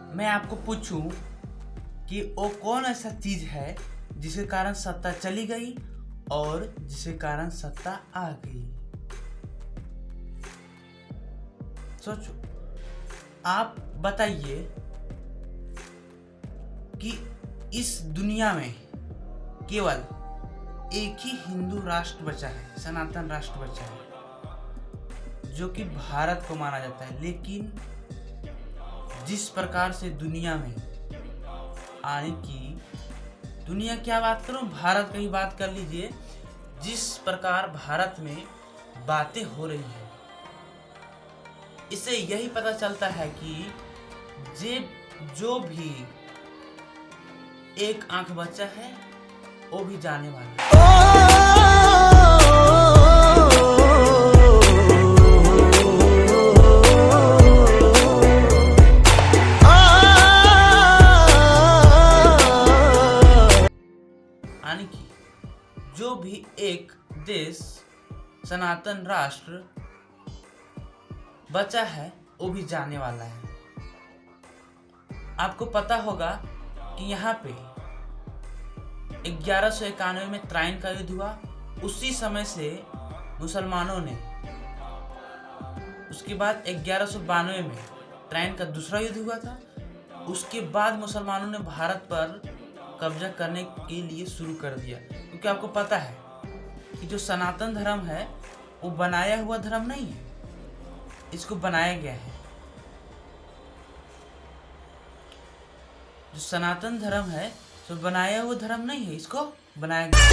मैं आपको पूछूं कि वो कौन ऐसा चीज है जिसके कारण सत्ता चली गई और जिसके कारण सत्ता आ गई। सोचो, आप बताइए कि इस दुनिया में केवल एक ही हिंदू राष्ट्र बचा है, सनातन राष्ट्र बचा है, जो कि भारत को माना जाता है। लेकिन जिस प्रकार से दुनिया में आने की, दुनिया क्या बात करूं, भारत की ही बात कर लीजिए, जिस प्रकार भारत में बातें हो रही है, इससे यही पता चलता है कि जो भी एक आंख बचा है वो भी जाने वाला है। यानी कि जो भी एक देश, सनातन राष्ट्र बचा है वो भी जाने वाला है। आपको पता होगा कि यहाँ पे 1191 में त्राइन का युद्ध हुआ। उसी समय से मुसलमानों ने, उसके बाद 1192 में त्राइन का दूसरा युद्ध हुआ था। उसके बाद मुसलमानों ने भारत पर कब्जा करने के लिए शुरू कर दिया, क्योंकि आपको पता है कि जो सनातन धर्म है वो बनाया हुआ धर्म नहीं है, इसको बनाया गया है। जो सनातन धर्म है तो बनाया हुआ धर्म नहीं है, इसको बनाया गया है।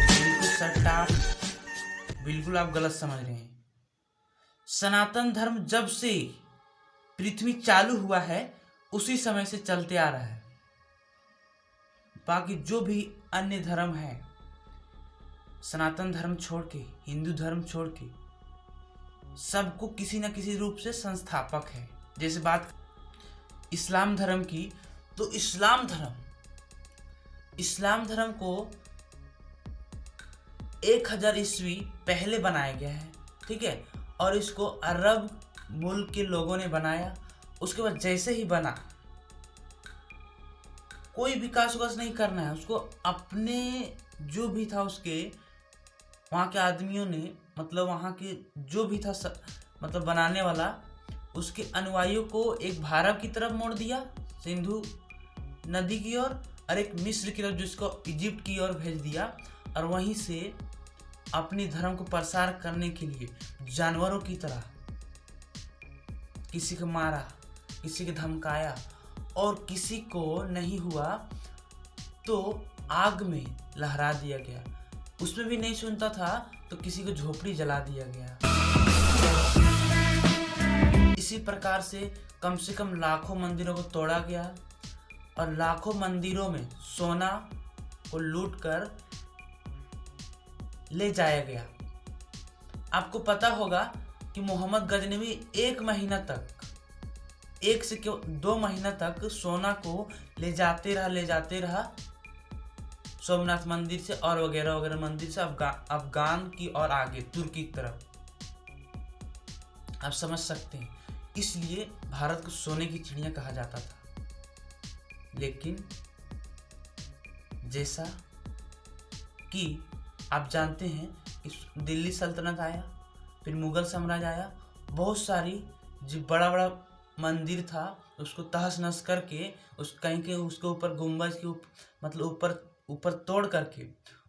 बिल्कुल सट्टा, बिल्कुल आप गलत समझ रहे हैं। सनातन धर्म जब से पृथ्वी चालू हुआ है उसी समय से चलते आ रहा है। बाकी जो भी अन्य धर्म है, सनातन धर्म छोड़ के, हिंदू धर्म छोड़ के, सबको किसी न किसी रूप से संस्थापक है। जैसे बात इस्लाम धर्म की, तो इस्लाम धर्म को 1000 ईस्वी पहले बनाया गया है, ठीक है। और इसको अरब मुल्क के लोगों ने बनाया। उसके बाद जैसे ही बना, कोई विकास नहीं करना है उसको, अपने जो भी था उसके वहाँ के आदमियों ने, मतलब वहाँ के जो भी था मतलब बनाने वाला, उसके अनुयायियों को एक भारत की तरफ मोड़ दिया, सिंधु नदी की ओर, और एक मिस्र की तरफ, जिसको इजिप्ट की ओर भेज दिया। और वहीं से अपनी धर्म को प्रसार करने के लिए जानवरों की तरह किसी को मारा, किसी को धमकाया, और किसी को नहीं हुआ तो आग में लहरा दिया गया। उसमें भी नहीं सुनता था तो किसी को झोपड़ी जला दिया गया। इसी प्रकार से कम लाखों मंदिरों को तोड़ा गया, और लाखों मंदिरों में सोना को लूट कर ले जाया गया। आपको पता होगा कि मोहम्मद गजनवी 1 महीना तक, 1 से 2 महीना तक सोना को ले जाते रहा सोमनाथ मंदिर से और वगैरह मंदिर से अफगान की और आगे तुर्की की तरफ। आप समझ सकते हैं, इसलिए भारत को सोने की चिड़िया कहा जाता था। लेकिन जैसा कि आप जानते हैं, दिल्ली सल्तनत आया, फिर मुगल साम्राज्य आया, बहुत सारी जो बड़ा बड़ा मंदिर था उसको तहस नहस करके, कहीं के उसके ऊपर गुम्बज के मतलब ऊपर तोड़ करके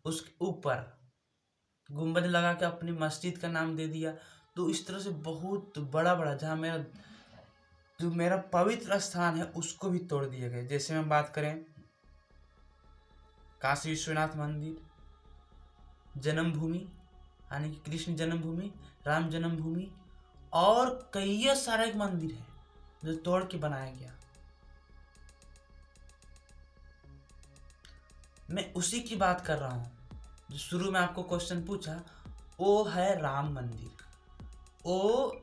उसके ऊपर गुम्बज लगा के अपनी मस्जिद का नाम दे दिया। तो इस तरह से बहुत बड़ा जहाँ जो मेरा पवित्र स्थान है उसको भी तोड़ दिया गया। जैसे हम बात करें काशी विश्वनाथ मंदिर, जन्मभूमि यानी कि कृष्ण जन्मभूमि, राम जन्मभूमि, और कई सारे मंदिर है जो तोड़ के बनाया गया। मैं उसी की बात कर रहा हूँ जो शुरू में आपको क्वेश्चन पूछा, वो है राम मंदिर। वो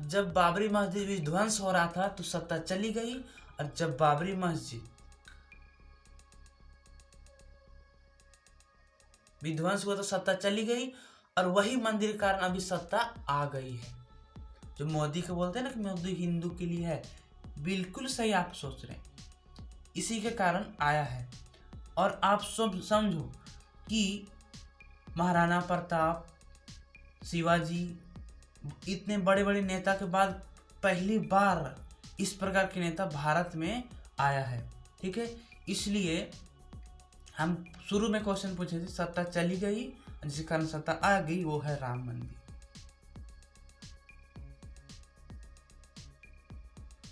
जब बाबरी मस्जिद विध्वंस हो रहा था तो सत्ता चली गई, और जब बाबरी मस्जिद विध्वंस हुआ तो सत्ता चली गई, और वही मंदिर के कारण अभी सत्ता आ गई है। जो मोदी को बोलते हैं ना कि मोदी हिंदू के लिए है, बिल्कुल सही आप सोच रहे हैं, इसी के कारण आया है। और आप सब समझो कि महाराणा प्रताप, शिवाजी, इतने बड़े बड़े नेता के बाद पहली बार इस प्रकार के नेता भारत में आया है, ठीक है। इसलिए हम शुरू में क्वेश्चन पूछे थे, सत्ता चली गई, जिस कारण सत्ता आ गई, वो है राम मंदिर।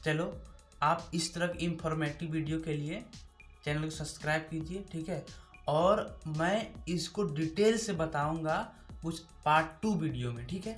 चलो, आप इस तरह की इंफॉर्मेटिव वीडियो के लिए चैनल को सब्सक्राइब कीजिए, ठीक है। और मैं इसको डिटेल से बताऊंगा कुछ पार्ट 2 वीडियो में, ठीक है।